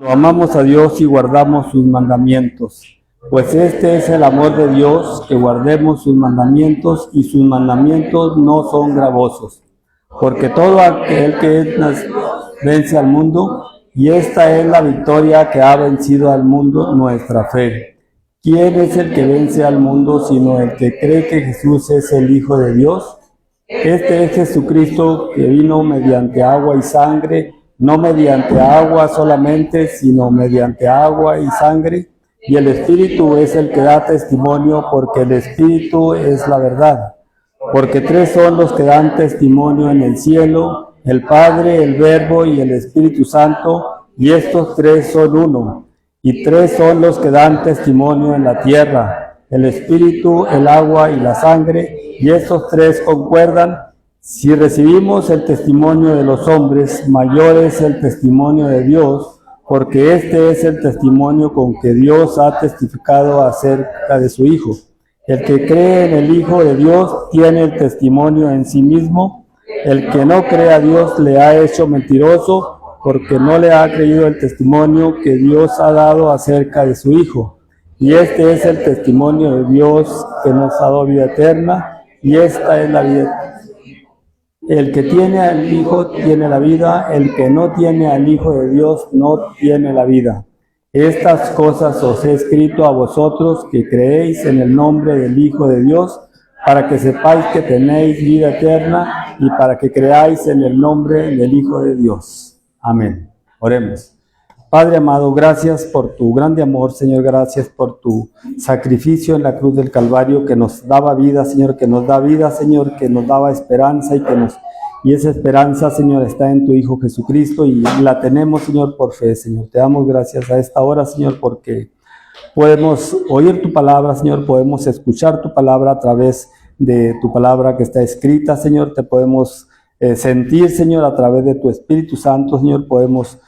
Amamos a Dios y guardamos sus mandamientos, pues este es el amor de Dios, que guardemos sus mandamientos, y sus mandamientos no son gravosos, porque todo aquel que vence al mundo, y esta es la victoria que ha vencido al mundo, nuestra fe. ¿Quién es el que vence al mundo sino el que cree que Jesús es el Hijo de Dios? Este es Jesucristo, que vino mediante agua y sangre, no mediante agua solamente, sino mediante agua y sangre, y el Espíritu es el que da testimonio, porque el Espíritu es la verdad. Porque tres son los que dan testimonio en el cielo: el Padre, el Verbo y el Espíritu Santo, y estos tres son uno. Y tres son los que dan testimonio en la tierra: el Espíritu, el agua y la sangre, y estos tres concuerdan. Si recibimos el testimonio de los hombres, mayor es el testimonio de Dios, porque este es el testimonio con que Dios ha testificado acerca de su Hijo. El que cree en el Hijo de Dios tiene el testimonio en sí mismo. El que no cree a Dios le ha hecho mentiroso, porque no le ha creído el testimonio que Dios ha dado acerca de su Hijo. Y este es el testimonio de Dios, que nos ha dado vida eterna, y esta es la vida eterna. El que tiene al Hijo tiene la vida, el que no tiene al Hijo de Dios no tiene la vida. Estas cosas os he escrito a vosotros que creéis en el nombre del Hijo de Dios, para que sepáis que tenéis vida eterna, y para que creáis en el nombre del Hijo de Dios. Amén. Oremos. Padre amado, gracias por tu grande amor, Señor, gracias por tu sacrificio en la cruz del Calvario, que nos daba vida, Señor, que nos da vida, Señor, que nos daba esperanza, y esa esperanza, Señor, está en tu Hijo Jesucristo, y la tenemos, Señor, por fe, Señor. Te damos gracias a esta hora, Señor, porque podemos oír tu palabra, Señor, podemos escuchar tu palabra a través de tu palabra que está escrita, Señor, te podemos sentir, Señor, a través de tu Espíritu Santo, Señor, podemos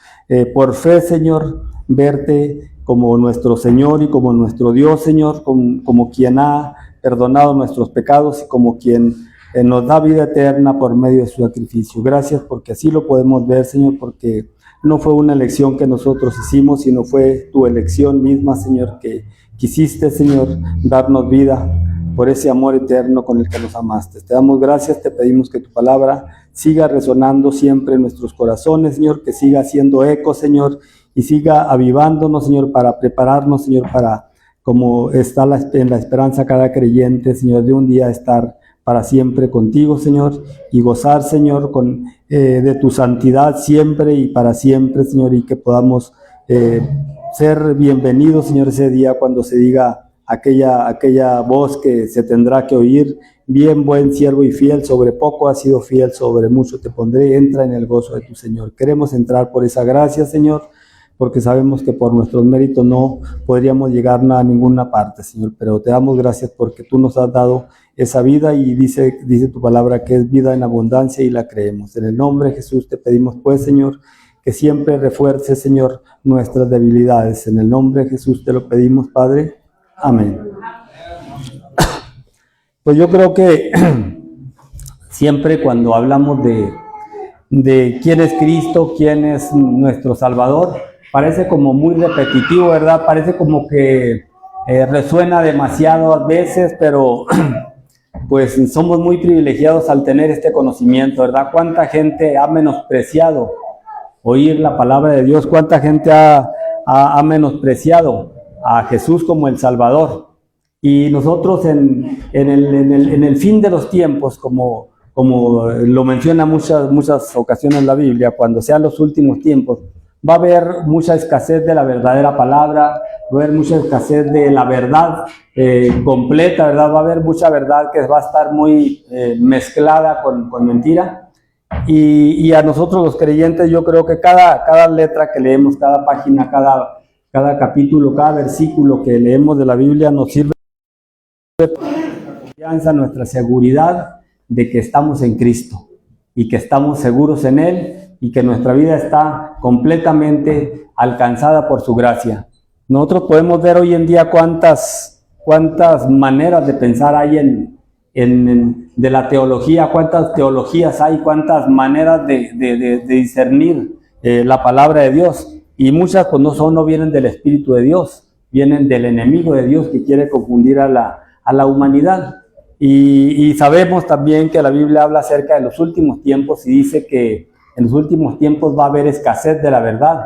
por fe, Señor, verte como nuestro Señor y como nuestro Dios, Señor, como quien ha perdonado nuestros pecados y como quien nos da vida eterna por medio de su sacrificio. Gracias porque así lo podemos ver, Señor, porque no fue una elección que nosotros hicimos, sino fue tu elección misma, Señor, que quisiste, Señor, darnos vida por ese amor eterno con el que nos amaste. Te damos gracias, te pedimos que tu palabra siga resonando siempre en nuestros corazones, Señor, que siga haciendo eco, Señor, y siga avivándonos, Señor, para prepararnos, Señor, para, como está en la esperanza cada creyente, Señor, de un día estar para siempre contigo, Señor, y gozar, Señor, de tu santidad siempre y para siempre, Señor, y que podamos ser bienvenidos, Señor, ese día cuando se diga aquella voz que se tendrá que oír: bien, buen siervo y fiel, sobre poco has sido fiel, sobre mucho te pondré, entra en el gozo de tu Señor. Queremos entrar por esa gracia, Señor, porque sabemos que por nuestros méritos no podríamos llegar a ninguna parte, Señor, pero te damos gracias porque tú nos has dado esa vida, y dice tu palabra que es vida en abundancia, y la creemos. En el nombre de Jesús te pedimos, pues, Señor, que siempre refuerce, Señor, nuestras debilidades. En el nombre de Jesús te lo pedimos, Padre. Amén. Pues yo creo que siempre cuando hablamos de quién es Cristo, quién es nuestro Salvador, parece como muy repetitivo, ¿verdad? Parece como que resuena demasiado a veces, pero pues somos muy privilegiados al tener este conocimiento, ¿verdad? ¿Cuánta gente ha menospreciado oír la palabra de Dios? ¿Cuánta gente ha menospreciado a Jesús como el Salvador? Y nosotros en el fin de los tiempos, como lo menciona muchas ocasiones la Biblia, cuando sean los últimos tiempos, va a haber mucha escasez de la verdadera palabra, va a haber mucha escasez de la verdad completa, ¿verdad? Va a haber mucha verdad que va a estar muy mezclada con mentira. Y a nosotros los creyentes, yo creo que cada letra que leemos, cada página, cada capítulo, cada versículo que leemos de la Biblia nos sirve nuestra confianza, nuestra seguridad de que estamos en Cristo y que estamos seguros en Él y que nuestra vida está completamente alcanzada por su gracia. Nosotros podemos ver hoy en día cuántas maneras de pensar hay de la teología, cuántas teologías hay, cuántas maneras de discernir la palabra de Dios. y muchas pues no vienen del Espíritu de Dios, vienen del enemigo de Dios que quiere confundir a la humanidad. Y sabemos también que la Biblia habla acerca de los últimos tiempos y dice que en los últimos tiempos va a haber escasez de la verdad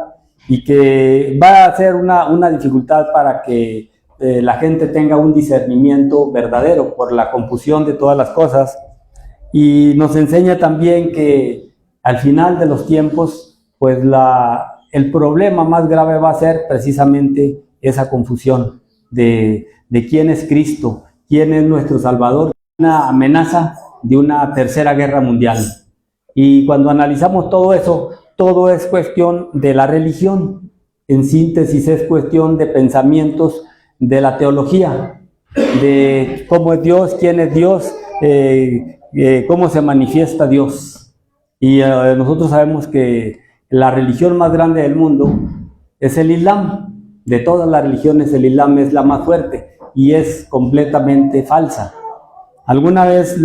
y que va a ser una dificultad para que la gente tenga un discernimiento verdadero por la confusión de todas las cosas. Y nos enseña también que al final de los tiempos, pues el problema más grave va a ser precisamente esa confusión de quién es Cristo, quién es nuestro Salvador, una amenaza de una tercera guerra mundial. Y cuando analizamos todo eso, todo es cuestión de la religión. En síntesis, es cuestión de pensamientos de la teología, de cómo es Dios, quién es Dios, cómo se manifiesta Dios. Y nosotros sabemos que la religión más grande del mundo es el Islam. De todas las religiones, el Islam es la más fuerte y es completamente falsa. Alguna vez,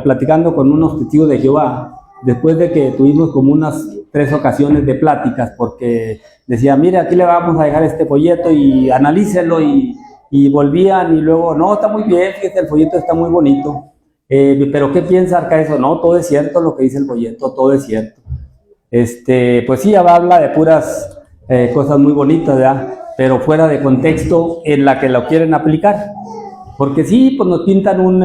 platicando con unos testigos de Jehová, después de que tuvimos como unas 3 ocasiones de pláticas, porque decía, mire, aquí le vamos a dejar este folleto y analícelo, y volvían y luego, no, está muy bien, fíjate, el folleto está muy bonito, pero ¿qué piensa acerca de eso? No, todo es cierto lo que dice el folleto, todo es cierto. Pues sí, habla de puras cosas muy bonitas, ¿verdad? Pero fuera de contexto en la que lo quieren aplicar. Porque sí, pues nos pintan un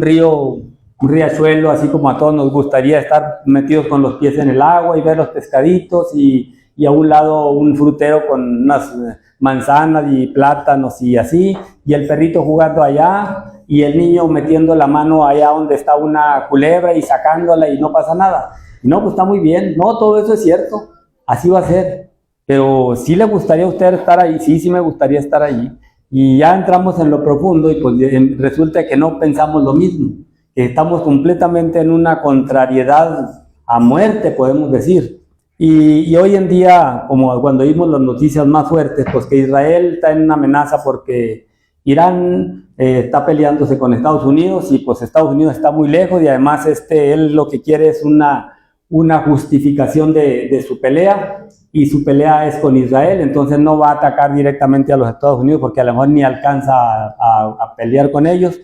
río, un riachuelo, así como a todos nos gustaría estar metidos con los pies en el agua y ver los pescaditos, y a un lado un frutero con unas manzanas y plátanos y así, y el perrito jugando allá, y el niño metiendo la mano allá donde está una culebra y sacándola y no pasa nada. Y no, pues está muy bien, no, todo eso es cierto, así va a ser, pero ¿sí le gustaría a usted estar ahí? Sí me gustaría estar allí. Y ya entramos en lo profundo y pues resulta que no pensamos lo mismo, que estamos completamente en una contrariedad a muerte, podemos decir. Y hoy en día, como cuando vimos las noticias más fuertes, pues que Israel está en una amenaza porque Irán está peleándose con Estados Unidos, y pues Estados Unidos está muy lejos, y además él lo que quiere es una justificación de su pelea, y su pelea es con Israel. Entonces no va a atacar directamente a los Estados Unidos porque a lo mejor ni alcanza a pelear con ellos,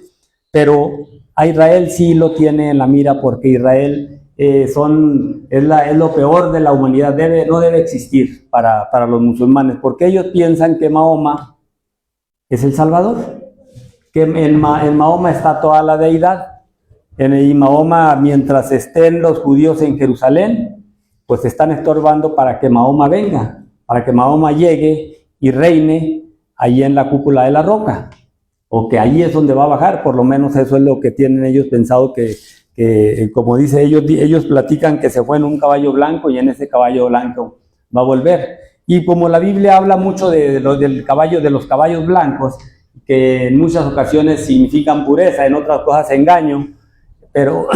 pero a Israel sí lo tiene en la mira, porque Israel es lo peor de la humanidad, no debe existir para los musulmanes, porque ellos piensan que Mahoma es el Salvador, que en Mahoma está toda la deidad. Y Mahoma, mientras estén los judíos en Jerusalén, pues están estorbando para que Mahoma venga, para que Mahoma llegue y reine ahí en la cúpula de la roca, o que ahí es donde va a bajar. Por lo menos eso es lo que tienen ellos pensado, que como dice ellos platican que se fue en un caballo blanco, y en ese caballo blanco va a volver. Y como la Biblia habla mucho de los caballos blancos, que en muchas ocasiones significan pureza, en otras cosas engaño, pero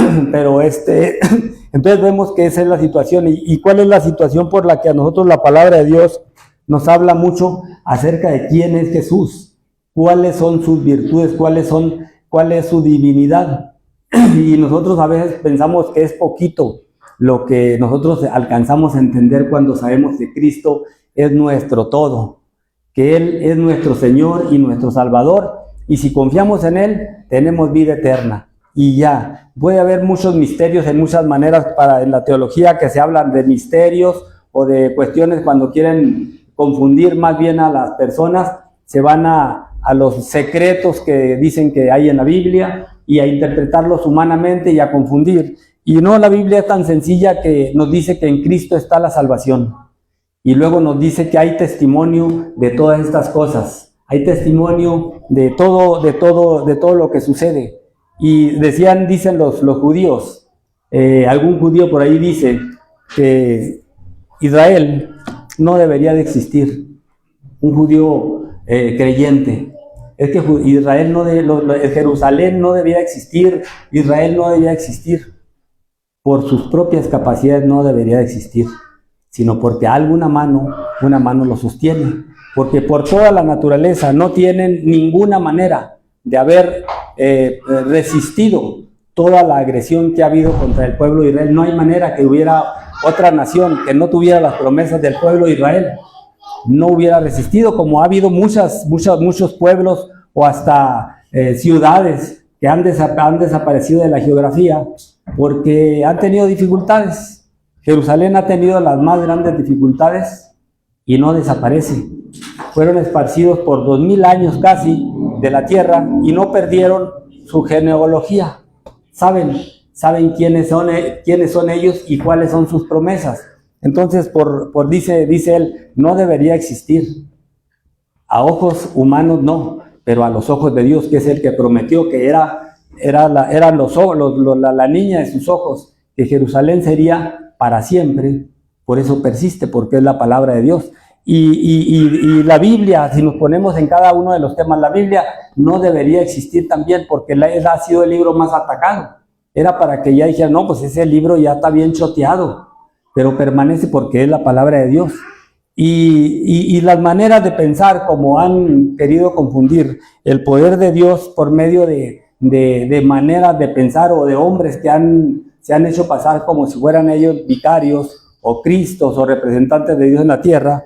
entonces vemos que esa es la situación. ¿Y cuál es la situación por la que a nosotros la palabra de Dios nos habla mucho acerca de quién es Jesús? ¿Cuáles son sus virtudes? ¿Cuál es su divinidad? Y nosotros a veces pensamos que es poquito lo que nosotros alcanzamos a entender cuando sabemos que Cristo es nuestro todo, que Él es nuestro Señor y nuestro Salvador, y si confiamos en Él, tenemos vida eterna. Y ya, puede haber muchos misterios en muchas maneras en la teología, que se hablan de misterios o de cuestiones cuando quieren confundir más bien a las personas, se van a los secretos que dicen que hay en la Biblia y a interpretarlos humanamente y a confundir. Y no, la Biblia es tan sencilla que nos dice que en Cristo está la salvación. Y luego nos dice que hay testimonio de todas estas cosas. Hay testimonio de todo lo que sucede. Y dicen los judíos, algún judío por ahí dice que Israel no debería de existir. Un judío creyente. Es que Jerusalén no debía existir, Israel no debía existir. Por sus propias capacidades no debería de existir, sino porque una mano lo sostiene. Porque por toda la naturaleza no tienen ninguna manera de haber resistido toda la agresión que ha habido contra el pueblo de Israel. No hay manera que hubiera otra nación que no tuviera las promesas del pueblo de Israel, no hubiera resistido, como ha habido muchos pueblos o hasta ciudades que han desaparecido de la geografía porque han tenido dificultades. Jerusalén ha tenido las más grandes dificultades y no desaparece. Fueron esparcidos por 2000 años casi de la tierra y no perdieron su genealogía. Saben quiénes son ellos y cuáles son sus promesas. Entonces, dice él, no debería existir. A ojos humanos no, pero a los ojos de Dios, que es el que prometió que era la niña de sus ojos, que Jerusalén sería para siempre. Por eso persiste, porque es la palabra de Dios. Y la Biblia, si nos ponemos en cada uno de los temas, la Biblia no debería existir también, porque ha sido el libro más atacado. Era para que ya dijeran, no, pues ese libro ya está bien choteado, pero permanece porque es la palabra de Dios. Y las maneras de pensar, como han querido confundir el poder de Dios por medio de maneras de pensar o de hombres que se han hecho pasar como si fueran ellos vicarios o cristos o representantes de Dios en la tierra,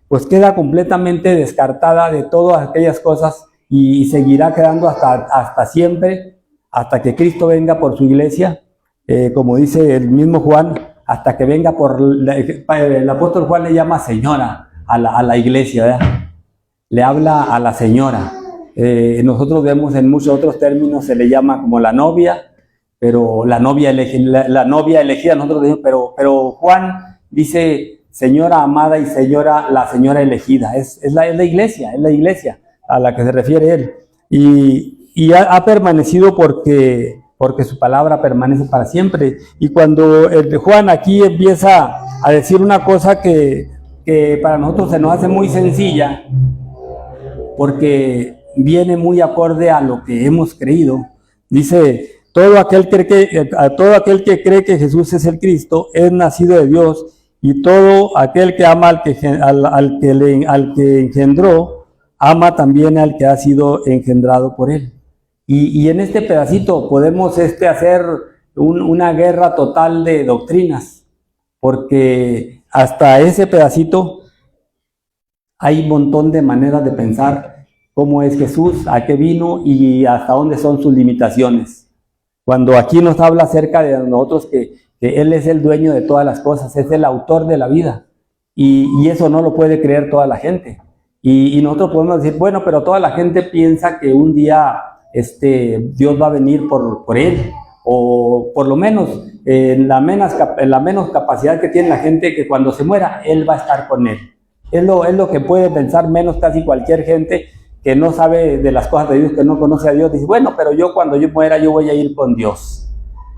pues queda completamente descartada de todas aquellas cosas y seguirá quedando hasta siempre, hasta que Cristo venga por su iglesia, como dice el mismo Juan, hasta que venga el apóstol Juan le llama señora a la iglesia, ¿verdad? Le habla a la señora. Nosotros vemos en muchos otros términos, se le llama como la novia, pero la novia elegida, nosotros decimos, pero Juan dice señora amada y la señora elegida. Es la iglesia a la que se refiere él. Y ha permanecido porque su palabra permanece para siempre. Y cuando Juan aquí empieza a decir una cosa que para nosotros se nos hace muy sencilla, porque viene muy acorde a lo que hemos creído, dice, todo aquel que cree que Jesús es el Cristo es nacido de Dios, y todo aquel que ama al que engendró, ama también al que ha sido engendrado por él. Y en este pedacito podemos hacer una guerra total de doctrinas, porque hasta ese pedacito hay un montón de maneras de pensar cómo es Jesús, a qué vino y hasta dónde son sus limitaciones. Cuando aquí nos habla acerca de nosotros que Él es el dueño de todas las cosas, es el autor de la vida, y eso no lo puede creer toda la gente. Y nosotros podemos decir, bueno, pero toda la gente piensa que un día Dios va a venir por él, o por lo menos en la menos capacidad que tiene la gente, que cuando se muera, Él va a estar con él. Es lo que puede pensar menos casi cualquier gente que no sabe de las cosas de Dios, que no conoce a Dios. Dice, bueno, pero cuando yo muera, yo voy a ir con Dios.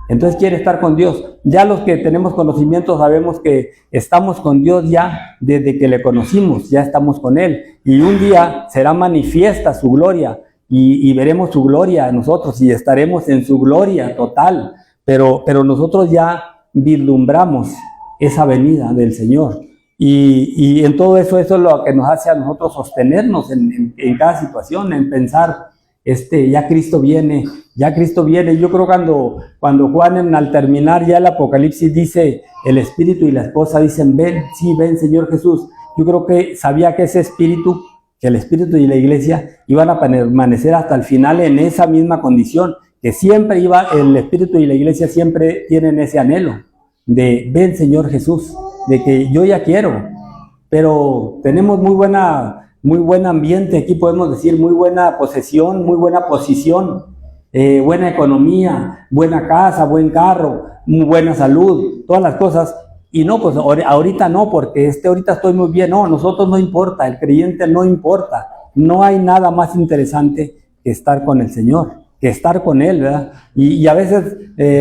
Entonces quiere estar con Dios. Ya los que tenemos conocimiento sabemos que estamos con Dios ya desde que le conocimos, ya estamos con Él. Y un día será manifiesta su gloria y veremos su gloria en nosotros y estaremos en su gloria total. Pero nosotros ya vislumbramos esa venida del Señor. Y en todo eso es lo que nos hace a nosotros sostenernos en cada situación, en pensar, ya Cristo viene. Yo creo cuando Juan al terminar ya el Apocalipsis dice, el Espíritu y la esposa dicen, ven, sí, ven Señor Jesús. Yo creo que sabía que ese Espíritu, que el Espíritu y la iglesia iban a permanecer hasta el final en esa misma condición, que siempre el Espíritu y la iglesia siempre tienen ese anhelo de, ven Señor Jesús, de que yo ya quiero, pero tenemos muy buen ambiente aquí, podemos decir, muy buena posesión, muy buena posición, buena economía, buena casa, buen carro, muy buena salud, todas las cosas. Y no, pues ahorita no, porque ahorita estoy muy bien. No, nosotros no importa, el creyente no importa. No hay nada más interesante que estar con el Señor, que estar con Él, ¿verdad? Y a veces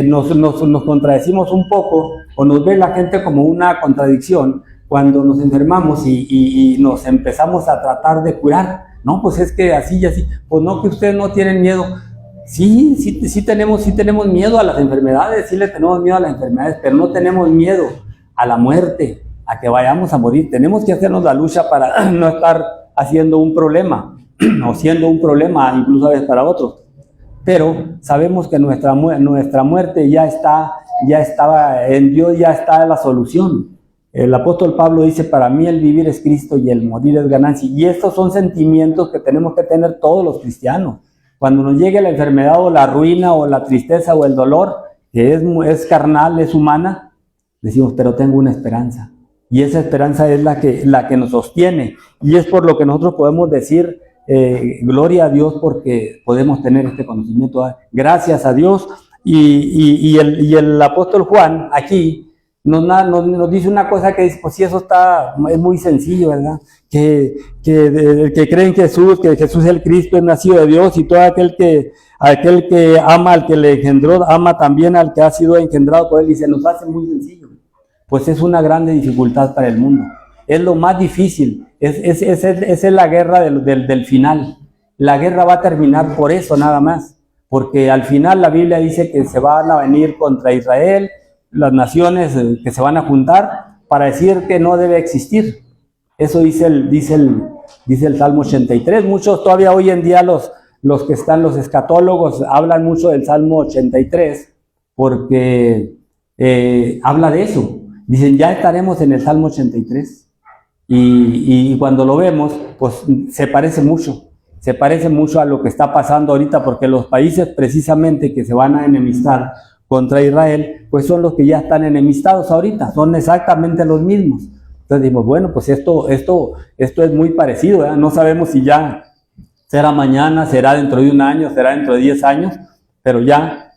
nos contradecimos un poco, o nos ve la gente como una contradicción cuando nos enfermamos y nos empezamos a tratar de curar. No, pues es que así y así. Pues no, que ustedes no tienen miedo. Sí tenemos miedo a las enfermedades, sí le tenemos miedo a las enfermedades, pero no tenemos miedo a la muerte, a que vayamos a morir. Tenemos que hacernos la lucha para no estar haciendo un problema, o siendo un problema incluso a veces para otros. pero sabemos que nuestra muerte ya estaba en Dios, ya está la solución. El apóstol Pablo dice, para mí el vivir es Cristo y el morir es ganancia. Y estos son sentimientos que tenemos que tener todos los cristianos. Cuando nos llegue la enfermedad o la ruina o la tristeza o el dolor, que es carnal, es humana, decimos, pero tengo una esperanza. Y esa esperanza es la que nos sostiene. Y es por lo que nosotros podemos decir, gloria a Dios, porque podemos tener este conocimiento. Gracias a Dios. Y el apóstol Juan aquí nos dice una cosa que dice, pues sí, eso es muy sencillo, ¿verdad? Que cree en Jesús, que Jesús es el Cristo, es nacido de Dios, y todo aquel que ama al que le engendró, ama también al que ha sido engendrado por él, y se nos hace muy sencillo. Pues es una grande dificultad para el mundo. Es lo más difícil, esa es la guerra del final. La guerra va a terminar por eso nada más, porque al final la Biblia dice que se van a venir contra Israel, las naciones que se van a juntar para decir que no debe existir. Eso dice el Salmo 83. Muchos todavía hoy en día los que están, los escatólogos, hablan mucho del Salmo 83 porque habla de eso. Dicen, ya estaremos en el Salmo 83. Y cuando lo vemos, pues se parece mucho a lo que está pasando ahorita, porque los países precisamente que se van a enemistar contra Israel, pues son los que ya están enemistados ahorita, son exactamente los mismos. Entonces decimos, bueno, pues esto es muy parecido, ¿verdad? No sabemos si ya será mañana, será dentro de un año, será dentro de 10 años, pero ya,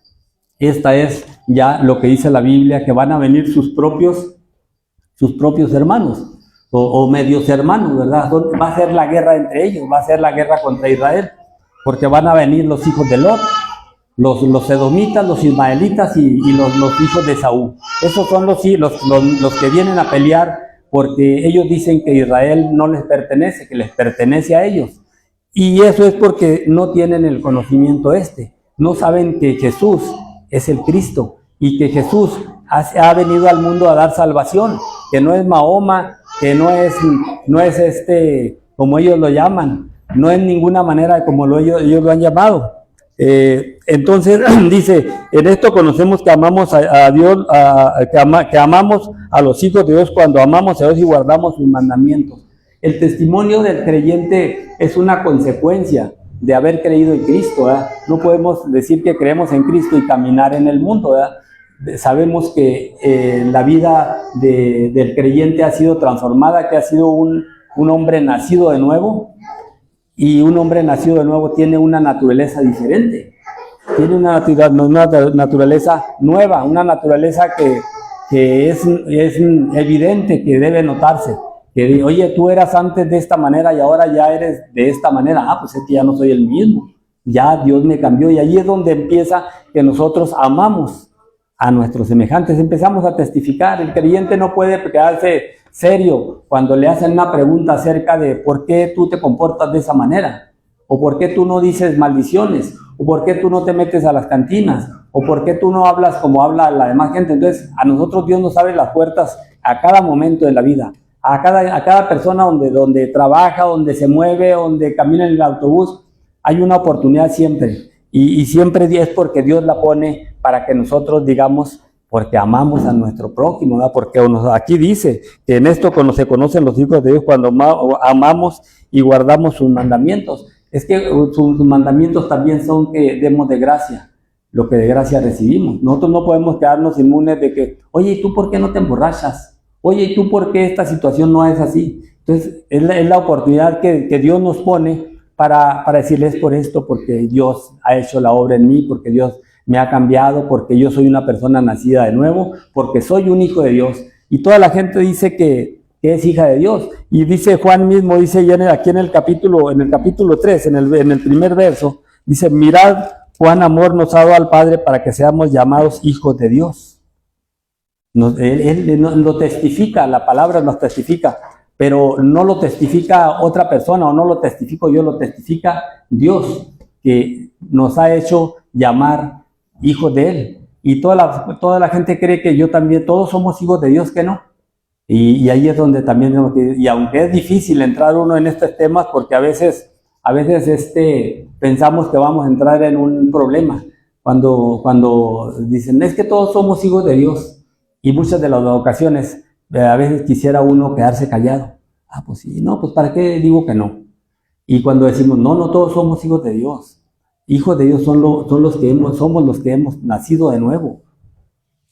esta es ya lo que dice la Biblia, que van a venir sus propios hermanos, o medios hermanos, ¿verdad? Va a ser la guerra entre ellos, va a ser la guerra contra Israel, porque van a venir los hijos de Lot, los edomitas, los ismaelitas y los hijos de Saúl. Esos son los que vienen a pelear, porque ellos dicen que Israel no les pertenece, que les pertenece a ellos. Y eso es porque no tienen el conocimiento no saben que Jesús es el Cristo y que Jesús ha venido al mundo a dar salvación, que no es Mahoma, que no es como ellos lo llaman, no es ninguna manera como ellos lo han llamado. Entonces dice, en esto conocemos que amamos a Dios, que amamos a los hijos de Dios cuando amamos a Dios y guardamos sus mandamientos. El testimonio del creyente es una consecuencia de haber creído en Cristo, ¿verdad? No podemos decir que creemos en Cristo y caminar en el mundo, ¿verdad? Sabemos que la vida del creyente ha sido transformada, que ha sido un hombre nacido de nuevo. Y un hombre nacido de nuevo tiene una naturaleza diferente, tiene una naturaleza nueva, una naturaleza que es evidente, que debe notarse. Que, oye, tú eras antes de esta manera y ahora ya eres de esta manera. Pues es que ya no soy el mismo, ya Dios me cambió. Y ahí es donde empieza que nosotros amamos a nuestros semejantes, empezamos a testificar. El creyente no puede quedarse serio cuando le hacen una pregunta acerca de por qué tú te comportas de esa manera, o por qué tú no dices maldiciones, o por qué tú no te metes a las cantinas, o por qué tú no hablas como habla la demás gente. Entonces, a nosotros Dios nos abre las puertas a cada momento de la vida, a cada persona donde trabaja, donde se mueve, donde camina en el autobús. Hay una oportunidad siempre, y siempre es porque Dios la pone para que nosotros digamos, porque amamos a nuestro prójimo, ¿verdad? Porque aquí dice que en esto se conocen los hijos de Dios cuando amamos y guardamos sus mandamientos. Es que sus mandamientos también son que demos de gracia lo que de gracia recibimos. Nosotros no podemos quedarnos inmunes de que, oye, ¿y tú por qué no te emborrachas? Oye, ¿y tú por qué esta situación no es así? Entonces, es la oportunidad que Dios nos pone para decirles por esto, porque Dios ha hecho la obra en mí, porque Dios me ha cambiado, porque yo soy una persona nacida de nuevo, porque soy un hijo de Dios. Y toda la gente dice que es hija de Dios. Y dice Juan mismo, dice ya aquí en el capítulo 3, en el primer verso, dice, mirad cuán amor nos ha dado al Padre para que seamos llamados hijos de Dios. Él lo testifica, la palabra nos testifica, pero no lo testifica otra persona, o no lo testifico yo, lo testifica Dios, que nos ha hecho llamar hijos de Él. Y toda la gente cree que yo también, todos somos hijos de Dios, que no. Y ahí es donde también, y aunque es difícil entrar uno en estos temas, porque a veces a veces pensamos que vamos a entrar en un problema cuando dicen, es que todos somos hijos de Dios. Y muchas de las ocasiones, a veces quisiera uno quedarse callado. Ah, pues sí, no, pues ¿para qué digo que no? Y cuando decimos, no, no todos somos hijos de Dios. Hijos de Dios somos los que hemos nacido de nuevo,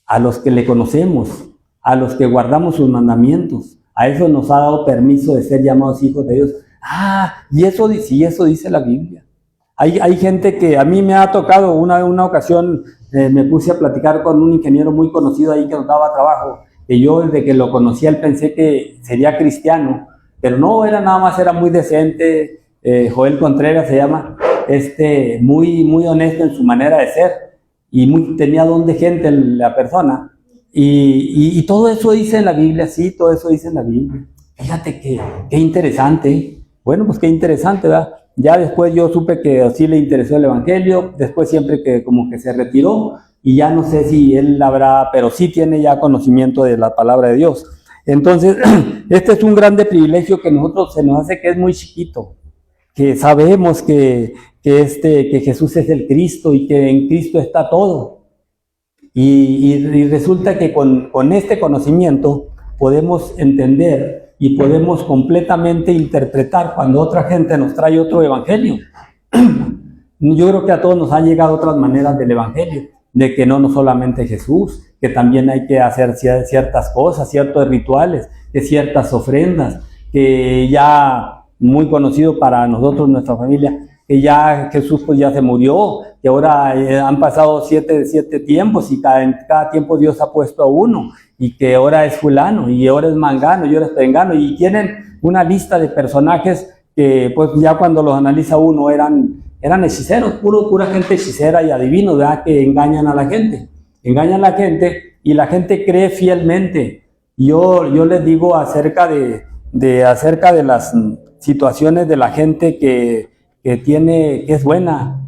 a los que le conocemos, a los que guardamos sus mandamientos. A eso nos ha dado permiso de ser llamados hijos de Dios. Ah, y eso dice la Biblia. Hay gente que a mí me ha tocado, una ocasión me puse a platicar con un ingeniero muy conocido ahí que nos daba trabajo, que yo desde que lo conocía él pensé que sería cristiano, pero no, era muy decente. Joel Contreras se llama, muy honesto en su manera de ser, y tenía don de gente en la persona, y todo eso dice en la Biblia, sí, todo eso dice en la Biblia. Fíjate qué interesante. Bueno, pues qué interesante, ¿verdad? Ya después yo supe que sí le interesó el evangelio, después siempre que como que se retiró, y ya no sé si él pero sí tiene ya conocimiento de la palabra de Dios. Entonces, este es un grande privilegio que se nos hace que es muy chiquito, que sabemos que Jesús es el Cristo y que en Cristo está todo. Y resulta que con este conocimiento podemos entender y podemos completamente interpretar cuando otra gente nos trae otro evangelio. Yo creo que a todos nos han llegado otras maneras del evangelio, de que no solamente Jesús, que también hay que hacer ciertas cosas, ciertos rituales, que ciertas ofrendas, que ya muy conocido para nosotros, nuestra familia, que ya Jesús pues ya se murió, que ahora han pasado siete tiempos y cada tiempo Dios ha puesto a uno, y que ahora es fulano, y ahora es mangano, y ahora es perengano, y tienen una lista de personajes que pues ya cuando los analiza uno eran hechiceros, pura gente hechicera y adivinos, ¿verdad? Que engañan a la gente y la gente cree fielmente. Yo les digo acerca de las situaciones de la gente que es buena.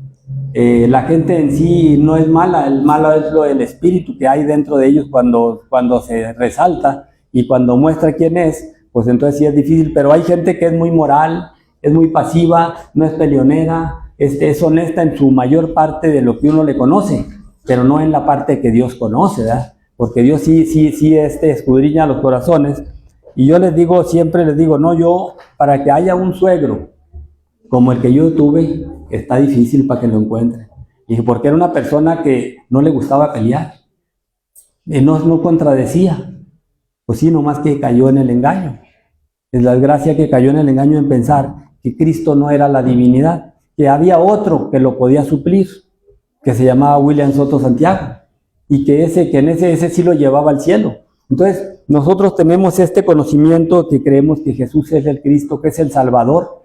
La gente en sí no es mala, el malo es el espíritu que hay dentro de ellos cuando se resalta y cuando muestra quién es, pues entonces sí es difícil. Pero hay gente que es muy moral, es muy pasiva, no es peleonera, es honesta en su mayor parte de lo que uno le conoce, pero no en la parte que Dios conoce, ¿verdad? Porque Dios sí escudriña los corazones. Y yo siempre les digo, no, yo, para que haya un suegro como el que yo tuve, está difícil para que lo encuentre. Y porque era una persona que no le gustaba pelear, no contradecía. Pues sí, nomás que cayó en el engaño. Es la desgracia que cayó en el engaño en pensar que Cristo no era la divinidad, que había otro que lo podía suplir, que se llamaba William Soto Santiago, y que ese sí lo llevaba al cielo. Entonces, nosotros tenemos este conocimiento que creemos que Jesús es el Cristo, que es el Salvador,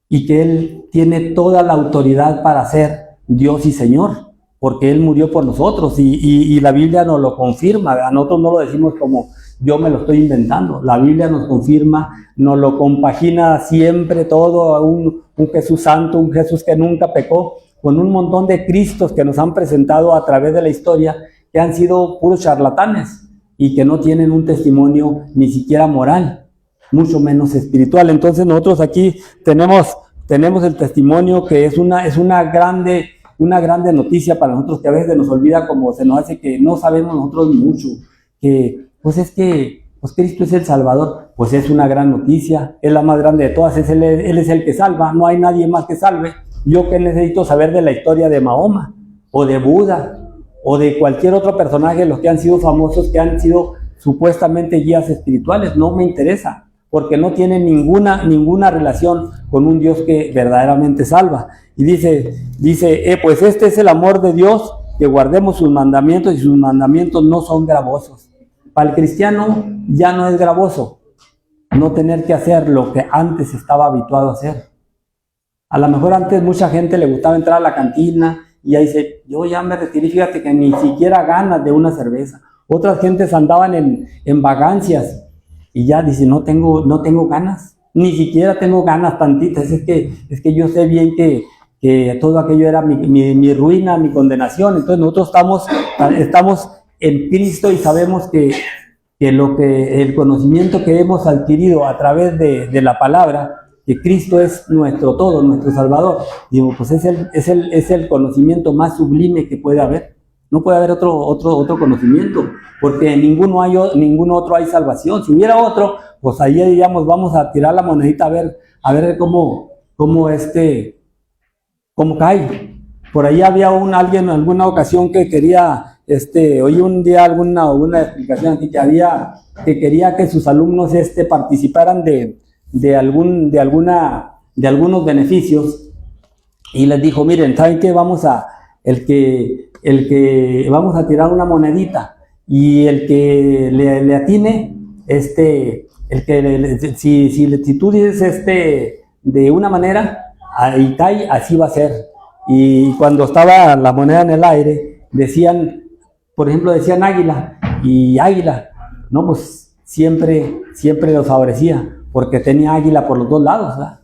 y que Él tiene toda la autoridad para ser Dios y Señor, porque Él murió por nosotros, y la Biblia nos lo confirma. A nosotros no lo decimos como yo me lo estoy inventando. La Biblia nos confirma, nos lo compagina siempre todo, un Jesús santo, un Jesús que nunca pecó, con un montón de Cristos que nos han presentado a través de la historia, que han sido puros charlatanes y que no tienen un testimonio ni siquiera moral, mucho menos espiritual. Entonces nosotros aquí tenemos el testimonio que es una grande noticia para nosotros, que a veces nos olvida, como se nos hace que no sabemos nosotros mucho, que pues Cristo es el Salvador. Pues es una gran noticia, es la más grande de todas, Él es el que salva, no hay nadie más que salve. Yo que necesito saber de la historia de Mahoma, o de Buda, o de cualquier otro personaje, los que han sido famosos, que han sido supuestamente guías espirituales, no me interesa, porque no tiene ninguna relación con un Dios que verdaderamente salva. Y dice, pues este es el amor de Dios, que guardemos sus mandamientos, y sus mandamientos no son gravosos. Para el cristiano ya no es gravoso no tener que hacer lo que antes estaba habituado a hacer. A lo mejor antes mucha gente le gustaba entrar a la cantina y ya dice, yo ya me retiré, fíjate que ni siquiera ganas de una cerveza. Otras gentes andaban en vagancias y ya dice, no tengo ganas, ni siquiera tengo ganas tantitas. Es que yo sé bien que todo aquello era mi ruina, mi condenación. Entonces nosotros estamos en Cristo y sabemos que el conocimiento que hemos adquirido a través de la palabra que Cristo es nuestro todo, nuestro Salvador, digo, pues es el conocimiento más sublime que puede haber. No puede haber otro conocimiento, porque en ningún otro hay salvación. Si hubiera otro, pues ahí diríamos, vamos a tirar la monedita a ver cómo cae. Por ahí había alguien en alguna ocasión que quería, oí un día alguna explicación aquí que quería que sus alumnos participaran de algunos beneficios, y les dijo, miren, ¿saben qué? Vamos a tirar una monedita, y el que le atine, si tú dices de una manera, ahí cae, así va a ser. Y cuando estaba la moneda en el aire, por ejemplo, decían águila, y águila, no, pues siempre los favorecía, porque tenía águila por los dos lados, ¿verdad?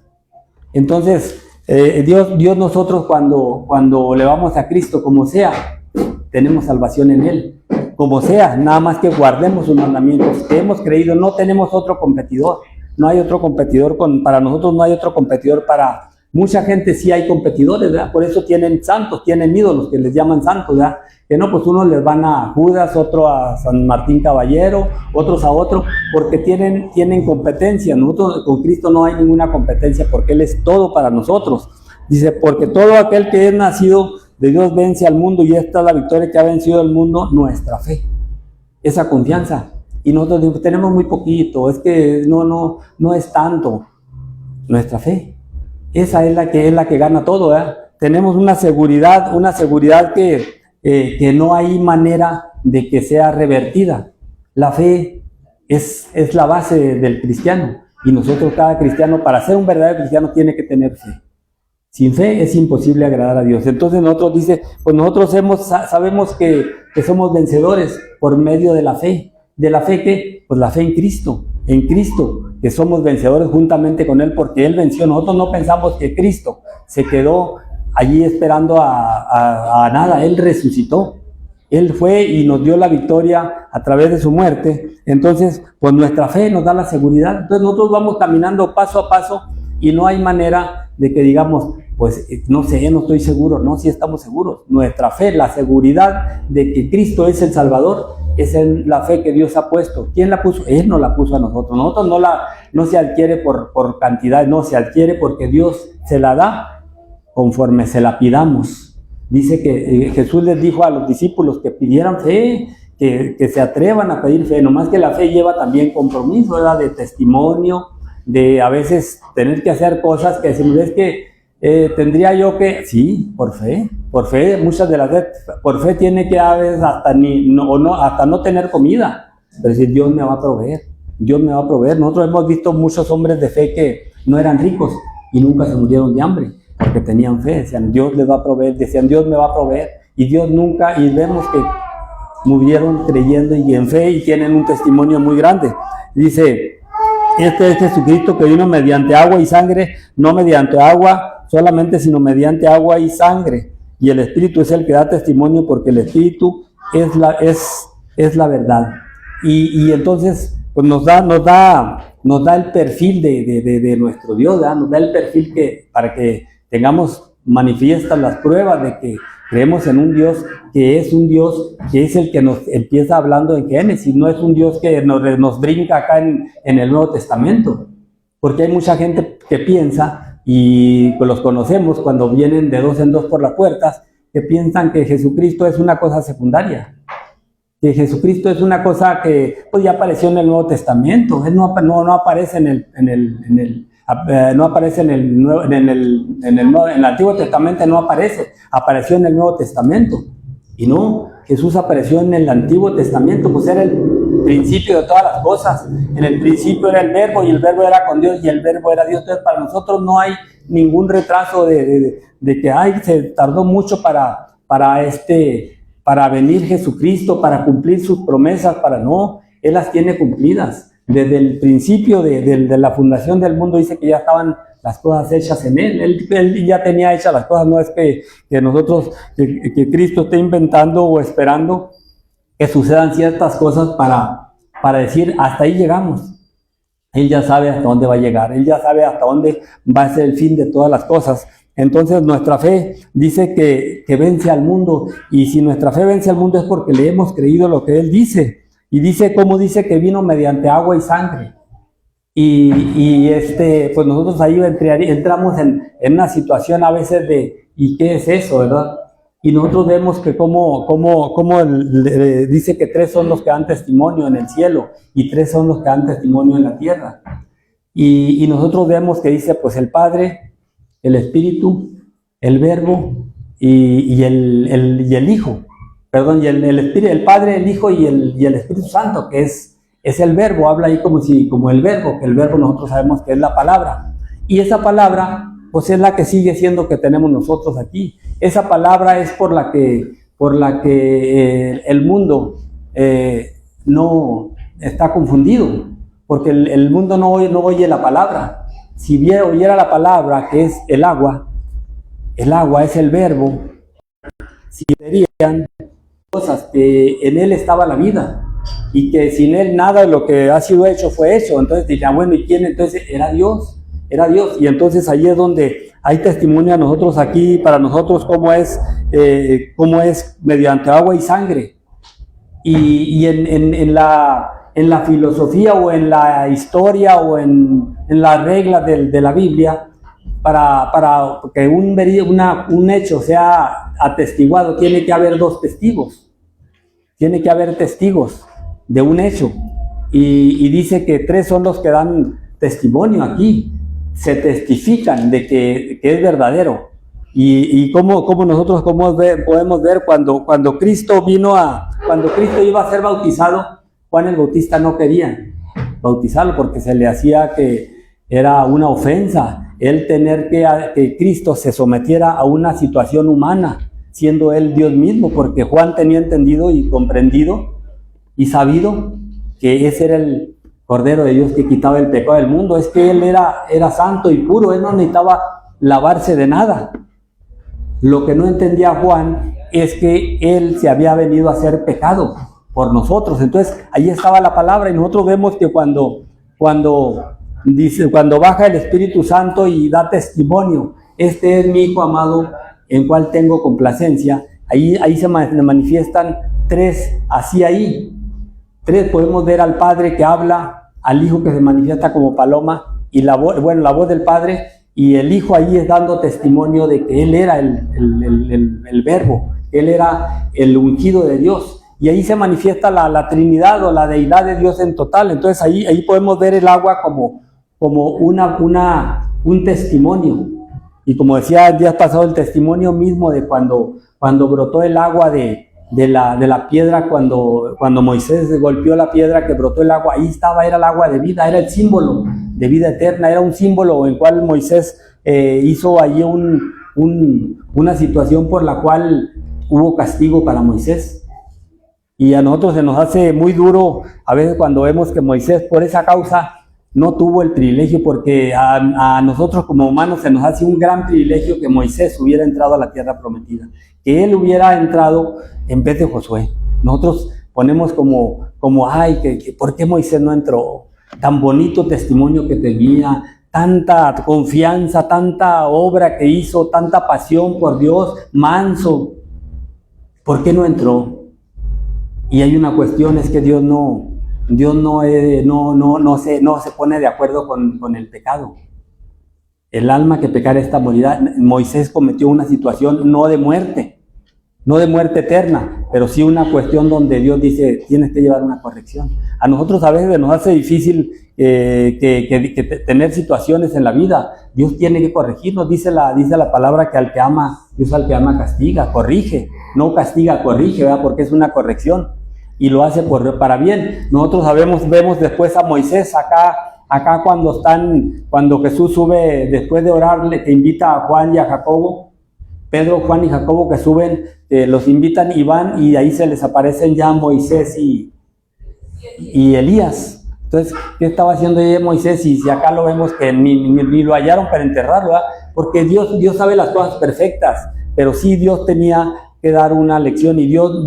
Entonces, Dios nosotros cuando le vamos a Cristo, como sea, tenemos salvación en Él. Como sea, nada más que guardemos sus mandamientos, que hemos creído, no tenemos otro competidor. No hay otro competidor, para nosotros no hay otro competidor. Para mucha gente sí hay competidores, ¿verdad? Por eso tienen santos, tienen ídolos que les llaman santos, ¿verdad? Que no, pues unos les van a Judas, otro a San Martín Caballero, otros a otro, porque tienen competencia. Nosotros con Cristo no hay ninguna competencia, porque Él es todo para nosotros. Dice, porque todo aquel que es nacido de Dios vence al mundo, y esta es la victoria que ha vencido al mundo, nuestra fe, esa confianza. Y nosotros tenemos muy poquito, es que no es tanto. Nuestra fe, esa es la que gana todo, ¿verdad? Tenemos una seguridad que no hay manera de que sea revertida. La fe es la base del cristiano, y nosotros, cada cristiano, para ser un verdadero cristiano, tiene que tener fe. Sin fe es imposible agradar a Dios. Entonces nosotros pues nosotros sabemos que somos vencedores por medio de la fe. ¿De la fe qué? Pues la fe en Cristo, que somos vencedores juntamente con Él, porque Él venció. Nosotros no pensamos que Cristo se quedó allí esperando a nada. Él resucitó. Él fue y nos dio la victoria a través de su muerte. Entonces, pues nuestra fe nos da la seguridad. Entonces nosotros vamos caminando paso a paso, y no hay manera de que digamos, pues no sé, no estoy seguro. No, sí estamos seguros. Nuestra fe, la seguridad de que Cristo es el Salvador, es la fe que Dios ha puesto. ¿Quién la puso? Él nos la puso a nosotros. Nosotros no se adquiere por cantidad, no, se adquiere porque Dios se la da conforme se la pidamos. Dice que Jesús les dijo a los discípulos que pidieran fe, que se atrevan a pedir fe, nomás que la fe lleva también compromiso, ¿verdad? De testimonio, de a veces tener que hacer cosas que decimos, es que tendría yo que, sí, por fe, muchas de las veces, por fe tiene que a veces hasta no tener comida, pero decir, Dios me va a proveer. Nosotros hemos visto muchos hombres de fe que no eran ricos y nunca se murieron de hambre, porque tenían fe, decían, Dios les va a proveer, decían, Dios me va a proveer, y Dios nunca, y vemos que murieron creyendo y en fe, y tienen un testimonio muy grande. Dice, este es Jesucristo que vino mediante agua y sangre, no mediante agua solamente, sino mediante agua y sangre. Y el Espíritu es el que da testimonio, porque el Espíritu es la verdad. Y entonces, pues nos da el perfil de nuestro Dios, ¿verdad? Nos da el perfil para que tengamos manifiestas las pruebas de que creemos en un Dios que es el que nos empieza hablando en Génesis, no es un Dios que nos brinca acá en el Nuevo Testamento, porque hay mucha gente que piensa, y pues los conocemos cuando vienen de dos en dos por las puertas, que piensan que Jesucristo es una cosa secundaria, que Jesucristo es una cosa que pues ya apareció en el Nuevo Testamento. Él no aparece en el Antiguo Testamento, no apareció en el Nuevo Testamento. Y no, Jesús apareció en el Antiguo Testamento, pues era el principio de todas las cosas. En el principio era el Verbo, y el Verbo era con Dios, y el Verbo era Dios. Entonces, para nosotros no hay ningún retraso de que se tardó mucho para venir Jesucristo, para cumplir sus promesas, Él las tiene cumplidas. Desde el principio de la fundación del mundo dice que ya estaban las cosas hechas en Él. Él ya tenía hechas las cosas, no es que nosotros, que Cristo esté inventando o esperando que sucedan ciertas cosas para decir, hasta ahí llegamos. Él ya sabe hasta dónde va a llegar, Él ya sabe hasta dónde va a ser el fin de todas las cosas. Entonces nuestra fe dice que vence al mundo, y si nuestra fe vence al mundo es porque le hemos creído lo que Él dice. Y dice, como dice que vino mediante agua y sangre. Pues nosotros ahí entramos en una situación a veces de, ¿y qué es eso, verdad? Y nosotros vemos que como dice que 3 son los que dan testimonio en el cielo y 3 son los que dan testimonio en la tierra. Y nosotros vemos que dice, pues el Padre, el Espíritu, el Verbo y el Hijo. Perdón, y el Padre, el Hijo y el Espíritu Santo, que es el Verbo. Habla ahí como el Verbo, que el Verbo nosotros sabemos que es la palabra. Y esa palabra, pues es la que sigue siendo que tenemos nosotros aquí. Esa palabra es por la que el mundo no está confundido, porque el mundo no oye la palabra. Si oyera la palabra, que es el agua es el Verbo, si verían cosas que en él estaba la vida, y que sin él nada de lo que ha sido hecho fue hecho. Entonces dirían, bueno, ¿y quién? Entonces era Dios. Y entonces ahí es donde hay testimonio a nosotros aquí, para nosotros, cómo es mediante agua y sangre. Y en la filosofía o en la historia o en las reglas de la Biblia, para que un hecho sea atestiguado, tiene que haber 2 testigos. Tiene que haber testigos de un hecho. Y dice que 3 son los que dan testimonio aquí. Se testifican de que es verdadero. Y cómo nosotros podemos ver cuando Cristo iba a ser bautizado, Juan el Bautista no quería bautizarlo porque se le hacía que era una ofensa el tener que Cristo se sometiera a una situación humana, siendo él Dios mismo, porque Juan tenía entendido y comprendido y sabido que ese era el Cordero de Dios que quitaba el pecado del mundo. Es que él era santo y puro, él no necesitaba lavarse de nada. Lo que no entendía Juan es que él se había venido a hacer pecado por nosotros. Entonces ahí estaba la palabra, y nosotros vemos que cuando baja el Espíritu Santo y da testimonio, este es mi Hijo amado en cual tengo complacencia, ahí se manifiestan 3, así ahí. 3, podemos ver al Padre que habla, al Hijo que se manifiesta como paloma, y la voz del Padre, y el Hijo ahí es dando testimonio de que Él era el Verbo, Él era el ungido de Dios, y ahí se manifiesta la Trinidad o la Deidad de Dios en total. Entonces ahí podemos ver el agua como un testimonio, y como decía el día pasado, el testimonio mismo de cuando brotó el agua de la piedra, cuando Moisés golpeó la piedra que brotó el agua, ahí era el agua de vida, era el símbolo de vida eterna, era un símbolo en cual Moisés hizo allí una situación por la cual hubo castigo para Moisés. Y a nosotros se nos hace muy duro a veces cuando vemos que Moisés por esa causa no tuvo el privilegio, porque a nosotros como humanos se nos hace un gran privilegio que Moisés hubiera entrado a la tierra prometida, que él hubiera entrado en vez de Josué. Nosotros ponemos como ¿por qué Moisés no entró? Tan bonito testimonio que tenía, tanta confianza, tanta obra que hizo, tanta pasión por Dios, manso. ¿Por qué no entró? Y hay una cuestión, es que Dios no se pone de acuerdo con el pecado. El alma que pecare esta morirá. Moisés cometió una situación no de muerte eterna, pero sí una cuestión donde Dios dice, tienes que llevar una corrección. A nosotros a veces nos hace difícil que tener situaciones en la vida. Dios tiene que corregirnos. Dice la palabra que al que ama, Dios al que ama castiga, corrige. No castiga, corrige, ¿verdad? Porque es una corrección. Y lo hace para bien. Nosotros vemos después a Moisés acá cuando Jesús sube, después de orarle, que invita a Juan y a Jacobo, Pedro, Juan y Jacobo que suben, los invitan y van, y ahí se les aparecen ya Moisés y Elías. Entonces, ¿qué estaba haciendo Moisés? Y si acá lo vemos que ni lo hallaron para enterrarlo, ¿verdad? Porque Dios sabe las cosas perfectas, pero sí Dios tenía que dar una lección, y Dios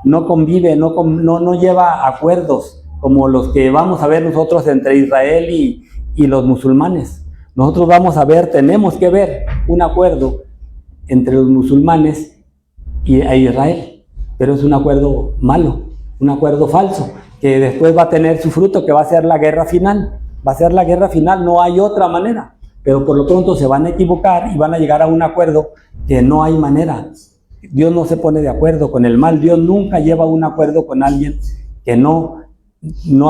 no convive, no lleva acuerdos como los que vamos a ver nosotros entre Israel y los musulmanes. Nosotros vamos a ver, tenemos que ver un acuerdo entre los musulmanes e Israel, pero es un acuerdo malo, un acuerdo falso, que después va a tener su fruto, que va a ser la guerra final. Va a ser la guerra final, no hay otra manera. Pero por lo pronto se van a equivocar y van a llegar a un acuerdo que no hay manera. Dios no se pone de acuerdo con el mal. Dios nunca lleva un acuerdo con alguien que no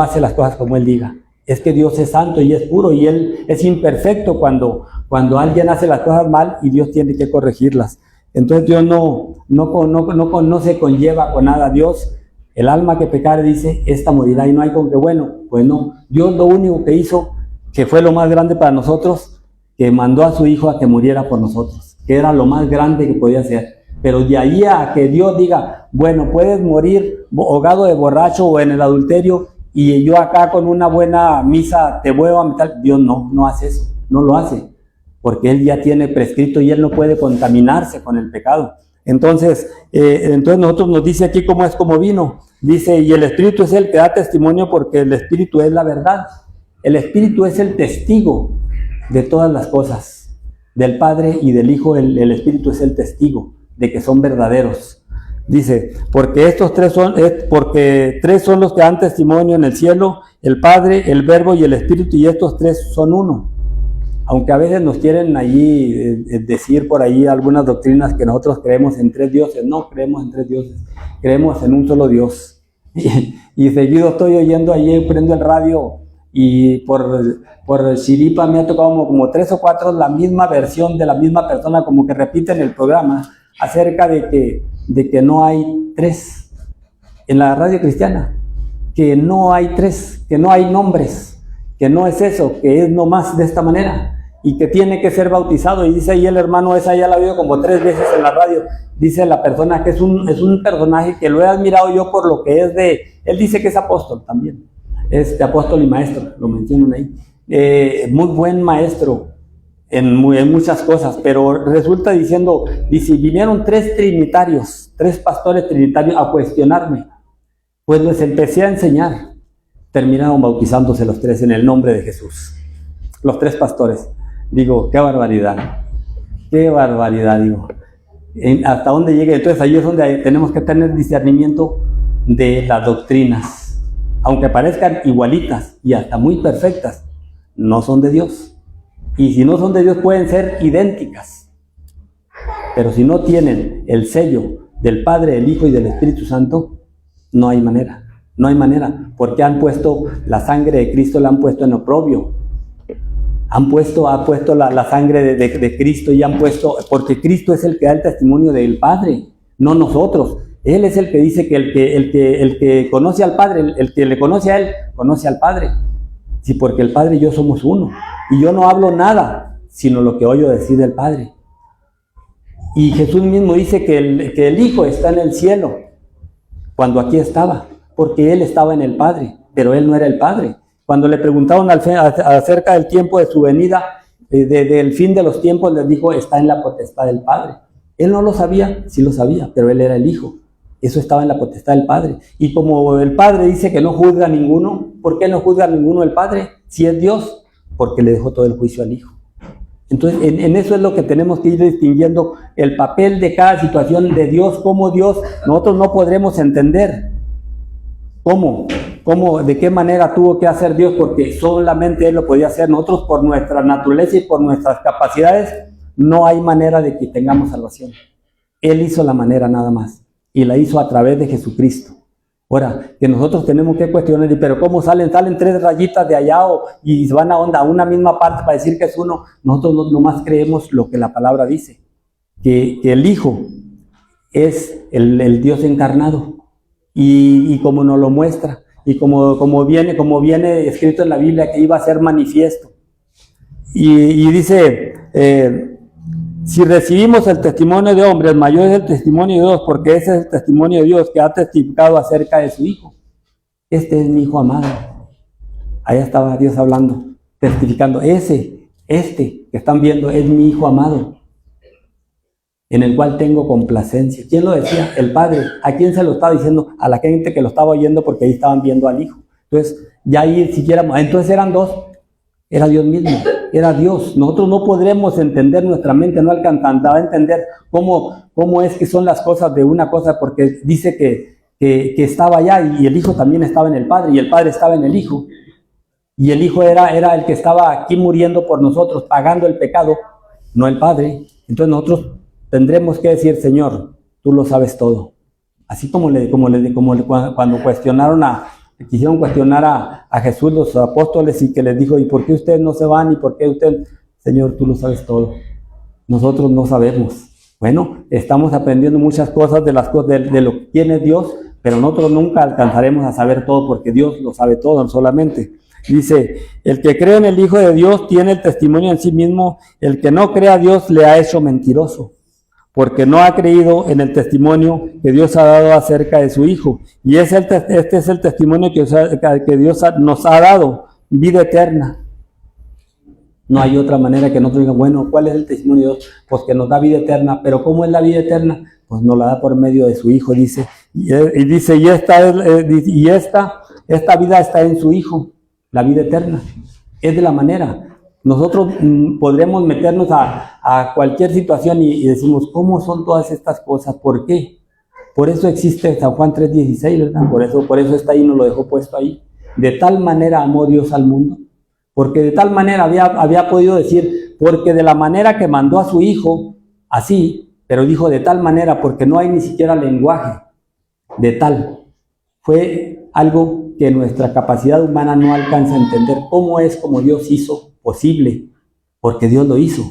hace las cosas como Él diga. Es que Dios es santo y es puro y Él es imperfecto cuando alguien hace las cosas mal y Dios tiene que corregirlas. Entonces Dios no se conlleva con nada. Dios, el alma que pecare, dice, esta morirá, y no hay con que, bueno, pues no. Dios lo único que hizo, que fue lo más grande para nosotros, que mandó a su Hijo a que muriera por nosotros, que era lo más grande que podía hacer. Pero de ahí a que Dios diga, bueno, puedes morir ahogado de borracho o en el adulterio, y yo acá con una buena misa te voy a meter. Dios no hace eso, no lo hace, porque Él ya tiene prescrito y Él no puede contaminarse con el pecado. Entonces nosotros nos dice aquí cómo es como vino. Dice, y el Espíritu es el que da testimonio, porque el Espíritu es la verdad. El Espíritu es el testigo de todas las cosas, del Padre y del Hijo. El Espíritu es el testigo de que son verdaderos. Dice, porque tres son los que dan testimonio en el cielo, el Padre, el Verbo y el Espíritu, y estos tres son uno. Aunque a veces nos quieren allí decir por ahí algunas doctrinas que nosotros creemos en tres dioses. No creemos en tres dioses, creemos en un solo Dios. Y seguido estoy oyendo allí, prendo el radio, y por chiripa me ha tocado como 3 o 4 la misma versión de la misma persona, como que repiten el programa acerca de que no hay tres en la radio cristiana, que no hay tres, que no hay nombres, que no es eso, que es nomás de esta manera, y que tiene que ser bautizado. Y dice ahí el hermano, esa ya la he oído como 3 veces en la radio, dice la persona que es un personaje que lo he admirado yo por lo que es él dice que es apóstol también, es apóstol y maestro, lo mencionan ahí, muy buen maestro en muchas cosas, pero resulta dice, vinieron 3 trinitarios, 3 pastores trinitarios a cuestionarme, pues les empecé a enseñar, terminaron bautizándose los 3 en el nombre de Jesús, los 3 pastores. Digo, qué barbaridad, digo, hasta dónde llegue. Entonces ahí es donde tenemos que tener discernimiento de las doctrinas, aunque parezcan igualitas y hasta muy perfectas, no son de Dios. Y si no son de Dios pueden ser idénticas, pero si no tienen el sello del Padre, del Hijo y del Espíritu Santo, no hay manera, porque han puesto la sangre de Cristo, la han puesto en oprobio. Ha puesto la sangre de Cristo, y porque Cristo es el que da el testimonio del Padre, no nosotros. Él es el que dice que el que conoce al Padre, el que le conoce a Él, conoce al Padre. Sí, porque el Padre y yo somos uno. Y yo no hablo nada, sino lo que oigo decir del Padre. Y Jesús mismo dice que el Hijo está en el cielo, cuando aquí estaba, porque Él estaba en el Padre, pero Él no era el Padre. Cuando le preguntaron acerca del tiempo de su venida, del fin de los tiempos, les dijo, está en la potestad del Padre. Él no lo sabía, sí lo sabía, pero Él era el Hijo. Eso estaba en la potestad del Padre. Y como el Padre dice que no juzga a ninguno, ¿por qué no juzga a ninguno el Padre? Si es Dios, porque le dejó todo el juicio al Hijo. Entonces, en eso es lo que tenemos que ir distinguiendo, el papel de cada situación de Dios, como Dios, nosotros no podremos entender de qué manera tuvo que hacer Dios, porque solamente Él lo podía hacer. Nosotros, por nuestra naturaleza y por nuestras capacidades, no hay manera de que tengamos salvación. Él hizo la manera nada más, y la hizo a través de Jesucristo. Ahora, que nosotros tenemos que cuestionar, pero ¿cómo salen 3 rayitas de allá y se van a una misma parte para decir que es uno? Nosotros nomás creemos lo que la palabra dice, que el Hijo es el Dios encarnado, y como nos lo muestra, y como viene escrito en la Biblia, que iba a ser manifiesto. Y dice, si recibimos el testimonio de hombres, mayor es el testimonio de Dios, porque ese es el testimonio de Dios que ha testificado acerca de su Hijo. Este es mi Hijo amado. Allá estaba Dios hablando, testificando. Este que están viendo es mi Hijo amado, en el cual tengo complacencia. ¿Quién lo decía? El Padre. ¿A quién se lo estaba diciendo? A la gente que lo estaba oyendo, porque ahí estaban viendo al Hijo. Entonces, ya ahí siquiera, entonces eran dos, era Dios mismo, era Dios. Nosotros no podremos entender, nuestra mente no alcanzará a entender cómo es que son las cosas de una cosa, porque dice que estaba allá y el Hijo también estaba en el Padre y el Padre estaba en el Hijo. Y el Hijo era el que estaba aquí muriendo por nosotros, pagando el pecado, no el Padre. Entonces nosotros tendremos que decir, Señor, tú lo sabes todo. Así como cuando quisieron cuestionar a Jesús los apóstoles y que les dijo, ¿y por qué ustedes no se van? ¿Y por qué usted? Señor, tú lo sabes todo. Nosotros no sabemos. Bueno, estamos aprendiendo muchas cosas de las cosas de quién es Dios, pero nosotros nunca alcanzaremos a saber todo porque Dios lo sabe todo, no solamente. Dice, el que cree en el Hijo de Dios tiene el testimonio en sí mismo, el que no cree a Dios le ha hecho mentiroso, porque no ha creído en el testimonio que Dios ha dado acerca de su Hijo. Y este es el testimonio que Dios nos ha dado, vida eterna. No hay otra manera que nosotros digamos, bueno, ¿cuál es el testimonio de Dios? Pues que nos da vida eterna. ¿Pero cómo es la vida eterna? Pues nos la da por medio de su Hijo, dice. Y dice, esta vida está en su Hijo, la vida eterna. Es de la manera. Nosotros podremos meternos a cualquier situación y decimos, ¿cómo son todas estas cosas? ¿Por qué? Por eso existe San Juan 3:16, ¿verdad? Por eso está ahí, nos lo dejó puesto ahí. De tal manera amó Dios al mundo. Porque de tal manera había podido decir, porque de la manera que mandó a su Hijo, así, pero dijo de tal manera, porque no hay ni siquiera lenguaje de tal. Fue algo que nuestra capacidad humana no alcanza a entender. ¿Cómo es como Dios hizo posible? Porque Dios lo hizo.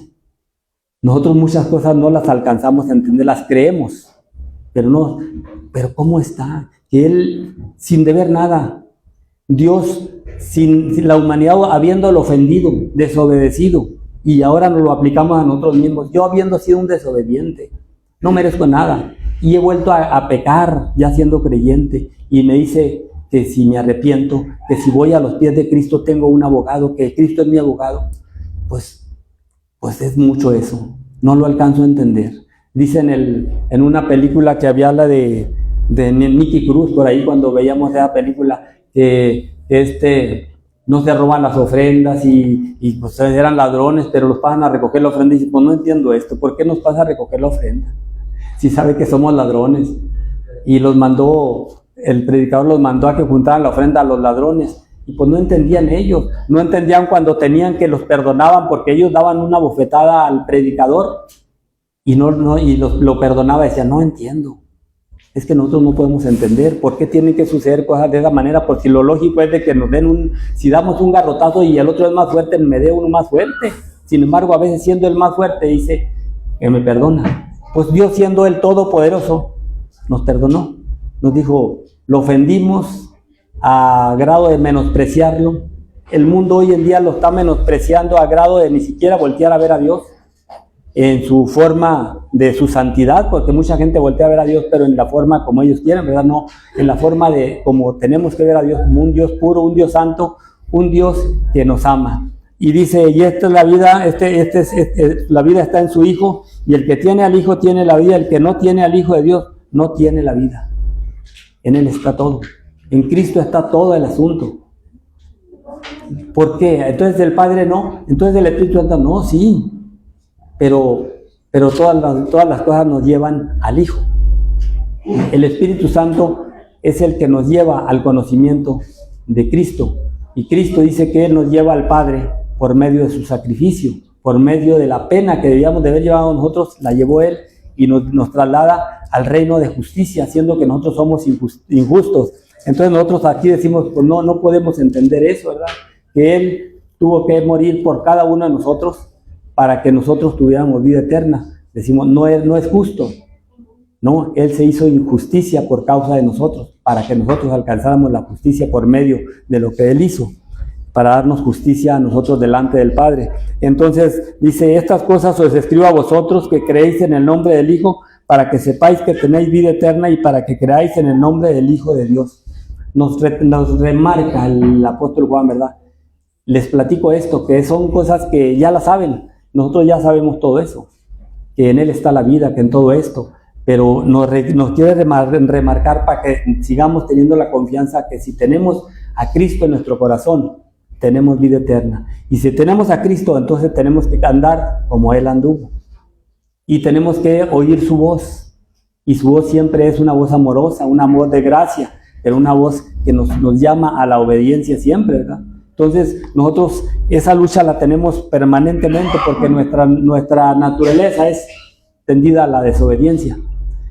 Nosotros muchas cosas no las alcanzamos a entender, las creemos, pero ¿cómo está? Que Él, sin deber nada, Dios, sin la humanidad habiéndolo ofendido, desobedecido, y ahora nos lo aplicamos a nosotros mismos. Yo habiendo sido un desobediente, no merezco nada, y he vuelto a pecar ya siendo creyente, y me dice que si me arrepiento, que si voy a los pies de Cristo tengo un abogado, que Cristo es mi abogado, pues es mucho eso, no lo alcanzo a entender. Dice en una película que habla de Nicky Cruz, por ahí cuando veíamos esa película, no se roban las ofrendas y pues eran ladrones, pero los pasan a recoger la ofrenda y dicen, pues no entiendo esto, ¿por qué nos pasa a recoger la ofrenda? Si sabe que somos ladrones. Y el predicador los mandó a que juntaran la ofrenda a los ladrones, y pues no entendían ellos, no entendían cuando tenían que los perdonaban, porque ellos daban una bofetada al predicador, y lo perdonaba, y decían, no entiendo. Es que nosotros no podemos entender por qué tienen que suceder cosas de esa manera, porque lo lógico es de que nos den si damos un garrotazo y el otro es más fuerte, me dé uno más fuerte. Sin embargo, a veces siendo el más fuerte dice que me perdona. Pues Dios, siendo el Todopoderoso, nos perdonó. Nos dijo, lo ofendimos a grado de menospreciarlo. El mundo hoy en día lo está menospreciando a grado de ni siquiera voltear a ver a Dios en su forma de su santidad, porque mucha gente voltea a ver a Dios, pero en la forma como ellos quieren, ¿verdad? No, en la forma de como tenemos que ver a Dios, como un Dios puro, un Dios santo, un Dios que nos ama. Y dice, y esta es la vida, la vida está en su Hijo, y el que tiene al Hijo tiene la vida, el que no tiene al Hijo de Dios no tiene la vida. En Él está todo. En Cristo está todo el asunto. ¿Por qué? Entonces el Padre no, entonces el Espíritu Santo no, sí. Pero todas las cosas nos llevan al Hijo. El Espíritu Santo es el que nos lleva al conocimiento de Cristo. Y Cristo dice que Él nos lleva al Padre por medio de su sacrificio, por medio de la pena que debíamos de haber llevado nosotros, la llevó Él y nos traslada al reino de justicia, siendo que nosotros somos injustos. Entonces nosotros aquí decimos, pues no podemos entender eso, ¿verdad? Que Él tuvo que morir por cada uno de nosotros para que nosotros tuviéramos vida eterna. Decimos, no es justo. No, Él se hizo injusticia por causa de nosotros, para que nosotros alcanzáramos la justicia por medio de lo que Él hizo, para darnos justicia a nosotros delante del Padre. Entonces dice, estas cosas os escribo a vosotros que creéis en el nombre del Hijo, para que sepáis que tenéis vida eterna y para que creáis en el nombre del Hijo de Dios. Nos remarca el apóstol Juan, ¿verdad? Les platico esto, que son cosas que ya las saben. Nosotros ya sabemos todo eso, que en Él está la vida, que en todo esto, pero nos quiere remarcar para que sigamos teniendo la confianza que si tenemos a Cristo en nuestro corazón, tenemos vida eterna. Y si tenemos a Cristo, entonces tenemos que andar como Él anduvo. Y tenemos que oír su voz. Y su voz siempre es una voz amorosa, una voz de gracia, pero una voz que nos llama a la obediencia siempre, ¿verdad? Entonces, nosotros esa lucha la tenemos permanentemente porque nuestra naturaleza es tendida a la desobediencia.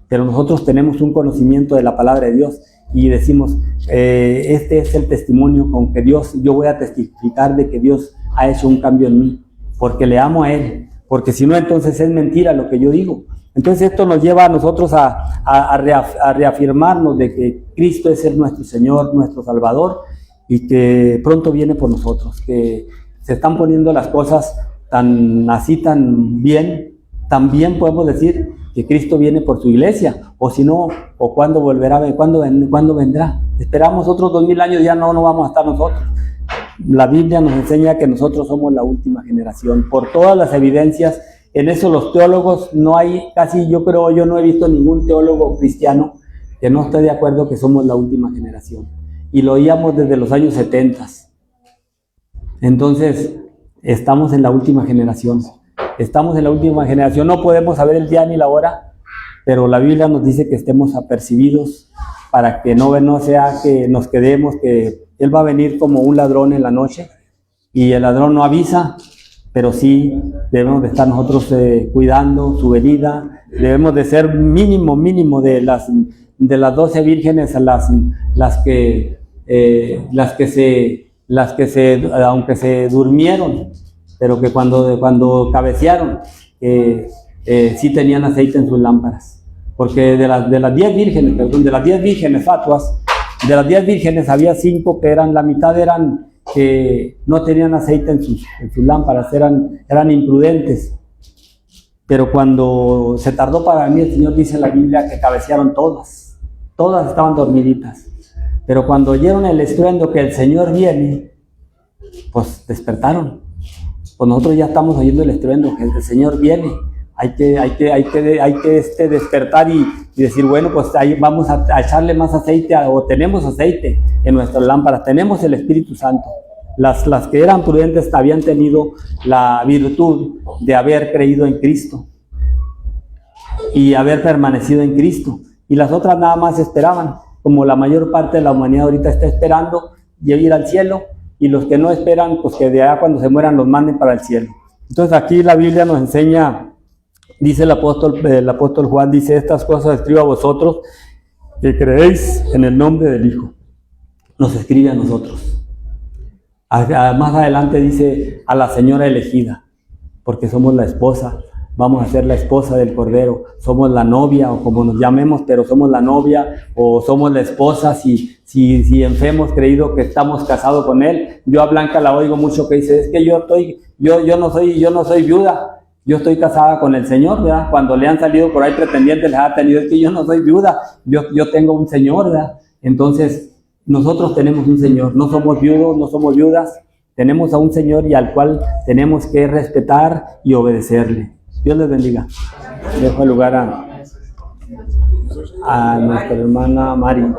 Pero nosotros tenemos un conocimiento de la palabra de Dios y decimos, este es el testimonio con que yo voy a testificar de que Dios ha hecho un cambio en mí, porque le amo a Él, porque si no, entonces es mentira lo que yo digo. Entonces esto nos lleva a nosotros a reafirmarnos de que Cristo es nuestro Señor, nuestro Salvador, y que pronto viene por nosotros, que se están poniendo las cosas tan bien, también podemos decir que Cristo viene por su iglesia, o si no, o cuándo volverá, cuándo vendrá. Esperamos otros 2000 años, ya no vamos a estar nosotros. La Biblia nos enseña que nosotros somos la última generación, por todas las evidencias. En eso los teólogos no hay, casi yo no he visto ningún teólogo cristiano que no esté de acuerdo que somos la última generación. Y lo oíamos desde los años 70. Entonces, estamos en la última generación. Estamos en la última generación, no podemos saber el día ni la hora, pero la Biblia nos dice que estemos apercibidos para que no sea que nos quedemos, que Él va a venir como un ladrón en la noche y el ladrón no avisa, pero sí debemos de estar nosotros cuidando su venida, debemos de ser mínimo de las 12 vírgenes, las que aunque se durmieron, pero que cuando cabecearon, sí tenían aceite en sus lámparas. Porque de las 10 vírgenes fatuas, de las 10 vírgenes había 5 que la mitad eran que no tenían aceite en sus lámparas, eran imprudentes. Pero cuando se tardó para venir, el Señor dice en la Biblia que cabecearon todas estaban dormiditas. Pero cuando oyeron el estruendo que el Señor viene, pues despertaron. Pues nosotros ya estamos oyendo el estruendo que el Señor viene. Hay que despertar y decir, bueno, pues ahí vamos a echarle más aceite, o tenemos aceite en nuestras lámparas, tenemos el Espíritu Santo. Las que eran prudentes habían tenido la virtud de haber creído en Cristo y haber permanecido en Cristo. Y las otras nada más esperaban, como la mayor parte de la humanidad ahorita está esperando ir al cielo, y los que no esperan, pues que de allá cuando se mueran los manden para el cielo. Entonces aquí la Biblia nos enseña, dice el apóstol Juan, dice, estas cosas escribo a vosotros que creéis en el nombre del Hijo. Nos escribe a nosotros. Más adelante dice a la señora elegida, porque somos la esposa, vamos a ser la esposa del Cordero, somos la novia, o como nos llamemos, pero somos la novia, o somos la esposa, si en fe hemos creído que estamos casados con Él. Yo a Blanca la oigo mucho que dice, es que yo no soy viuda, yo estoy casada con el Señor, ¿verdad? Cuando le han salido por ahí pretendientes, les ha tenido, es que yo no soy viuda, yo tengo un Señor, ¿verdad? Entonces, nosotros tenemos un Señor, no somos viudos, no somos viudas, tenemos a un Señor y al cual tenemos que respetar y obedecerle. Dios les bendiga. Dejo el lugar a nuestra hermana Mari.